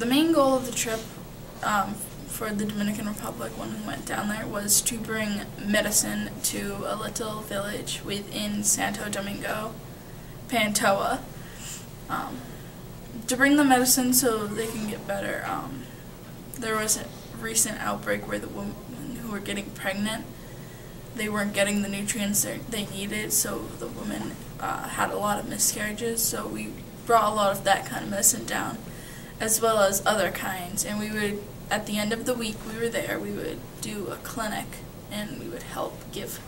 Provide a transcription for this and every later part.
The main goal of the trip for the Dominican Republic when we went down there was to bring medicine to a little village within Santo Domingo, Pantoa, to bring the medicine so they can get better. There was a recent outbreak where the women who were getting pregnant, they weren't getting the nutrients they needed, so the women had a lot of miscarriages, so we brought a lot of that kind of medicine down, as well as other kinds. And we would, at the end of the week we were there, we would do a clinic and we would help give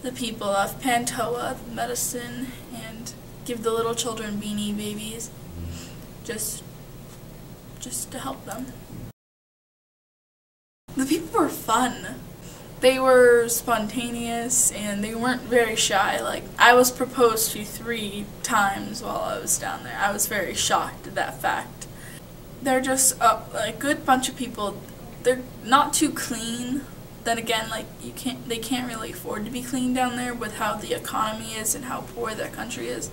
the people of Pantoa medicine and give the little children beanie babies, just to help them. The people were fun. They were spontaneous and they weren't very shy. Like, I was proposed to 3 times while I was down there. I was very shocked at that fact. They're just a good bunch of people. They're not too clean. Then again, like, they can't really afford to be clean down there with how the economy is and how poor their country is.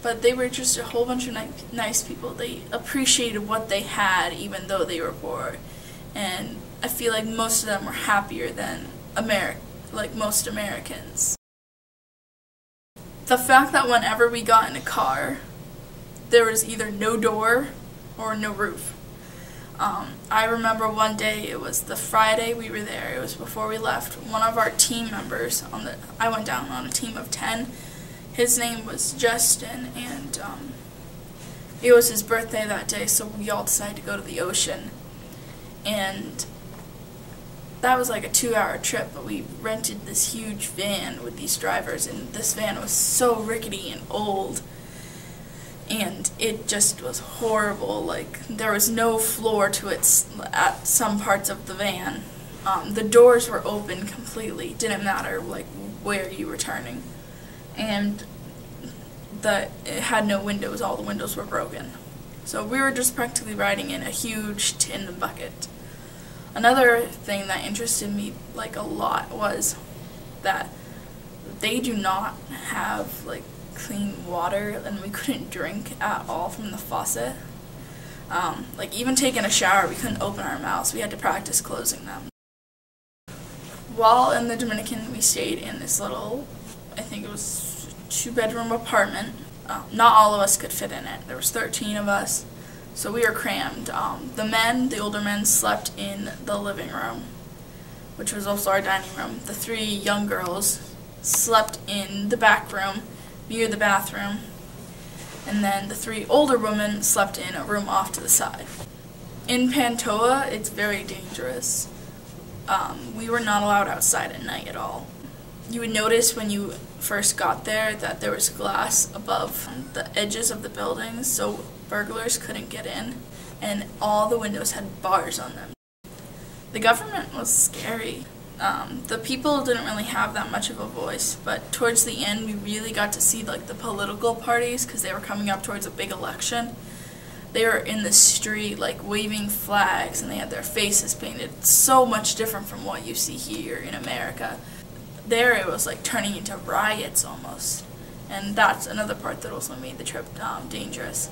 But they were just a whole bunch of nice people. They appreciated what they had even though they were poor. And I feel like most of them were happier than most Americans. The fact that whenever we got in a car, there was either no door or no roof. I remember one day, it was the Friday we were there, it was before we left, one of our team members, I went down on a team of 10, his name was Justin, and it was his birthday that day, so we all decided to go to the ocean. And that was like a 2-hour trip, but we rented this huge van with these drivers, and this van was so rickety and old, and it just was horrible. Like, there was no floor to it at some parts of the van. The doors were open completely, didn't matter like where you were turning, and it had no windows, all the windows were broken. So we were just practically riding in a huge tin bucket. Another thing that interested me like a lot was that they do not have like clean water, and we couldn't drink at all from the faucet. Like, even taking a shower, we couldn't open our mouths. We had to practice closing them. While in the Dominican, we stayed in this little, I think it was 2-bedroom apartment. Not all of us could fit in it. There was 13 of us. So we were crammed. The older men slept in the living room, which was also our dining room. The 3 young girls slept in the back room, near the bathroom. And then the 3 older women slept in a room off to the side. In Pantoa, it's very dangerous. We were not allowed outside at night at all. You would notice when you first got there that there was glass above the edges of the buildings, so burglars couldn't get in, and all the windows had bars on them. The government was scary. The people didn't really have that much of a voice, but towards the end we really got to see like the political parties, because they were coming up towards a big election. They were in the street like waving flags, and they had their faces painted. So much different from what you see here in America. There it was like turning into riots almost, and that's another part that also made the trip dangerous.